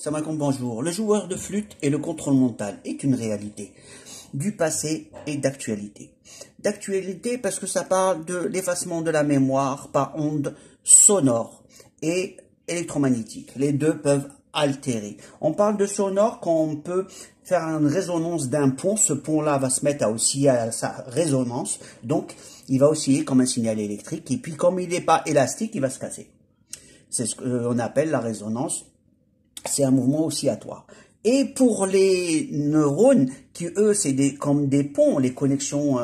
Ça m'a comme bonjour. Le joueur de flûte et le contrôle mental est une réalité du passé et d'actualité. D'actualité parce que ça parle de l'effacement de la mémoire par ondes sonores et électromagnétiques. Les deux peuvent altérer. On parle de sonore quand on peut faire une résonance d'un pont. Ce pont-là va se mettre à osciller à sa résonance. Donc, il va osciller comme un signal électrique. Et puis, comme il n'est pas élastique, il va se casser. C'est ce qu'on appelle la résonance. C'est un mouvement oscillatoire. Et pour les neurones, qui eux, c'est comme des ponts, les connexions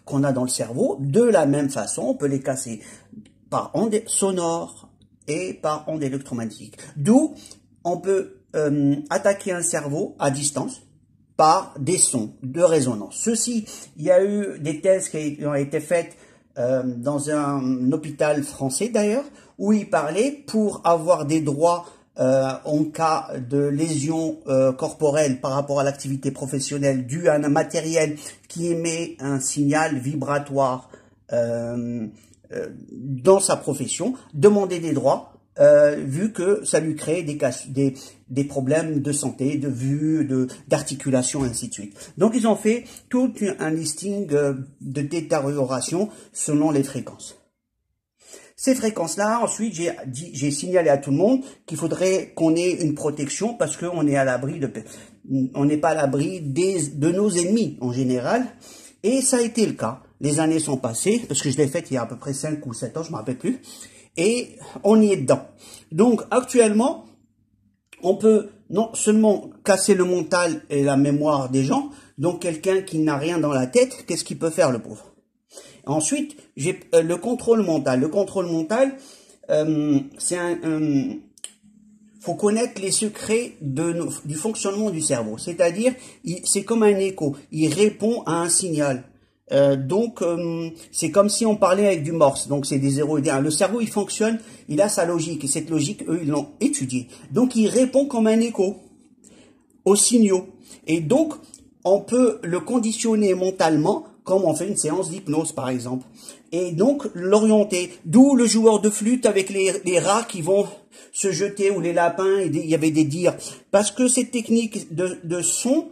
qu'on a dans le cerveau, de la même façon, on peut les casser par ondes sonores et par ondes électromagnétiques. D'où on peut attaquer un cerveau à distance par des sons de résonance. Ceci, il y a eu des thèses qui ont été faites dans un hôpital français d'ailleurs, où ils parlaient pour avoir des droits en cas de lésion corporelle par rapport à l'activité professionnelle due à un matériel qui émet un signal vibratoire dans sa profession, demander des droits vu que ça lui crée des problèmes de santé, de vue, d'articulation, ainsi de suite. Donc ils ont fait tout un listing de détérioration selon les fréquences. Ces fréquences-là, ensuite, j'ai signalé à tout le monde qu'il faudrait qu'on ait une protection parce qu'on est à l'abri on n'est pas à l'abri de nos ennemis en général. Et ça a été le cas. Les années sont passées, parce que je l'ai fait il y a à peu près 5 ou 7 ans, je ne me rappelle plus. Et on y est dedans. Donc, actuellement, on peut non seulement casser le mental et la mémoire des gens. Donc, quelqu'un qui n'a rien dans la tête, qu'est-ce qu'il peut faire, le pauvre? Ensuite, j'ai le contrôle mental. Le contrôle mental, faut connaître les secrets du fonctionnement du cerveau. C'est-à-dire, c'est comme un écho. Il répond à un signal. Donc, c'est comme si on parlait avec du morse. Donc, c'est des 0 et des 1. Le cerveau, il fonctionne, il a sa logique. Et cette logique, eux, ils l'ont étudiée. Donc, il répond comme un écho aux signaux. Et donc, on peut le conditionner mentalement comme on fait une séance d'hypnose, par exemple. Et donc, l'orienter. D'où le joueur de flûte avec les rats qui vont se jeter, ou les lapins, il y avait des dires. Parce que cette technique de son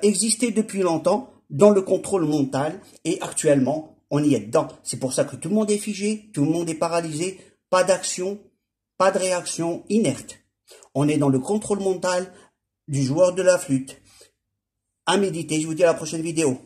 existait depuis longtemps dans le contrôle mental, et actuellement, on y est dedans. C'est pour ça que tout le monde est figé, tout le monde est paralysé, pas d'action, pas de réaction, inerte. On est dans le contrôle mental du joueur de la flûte. À méditer, je vous dis à la prochaine vidéo.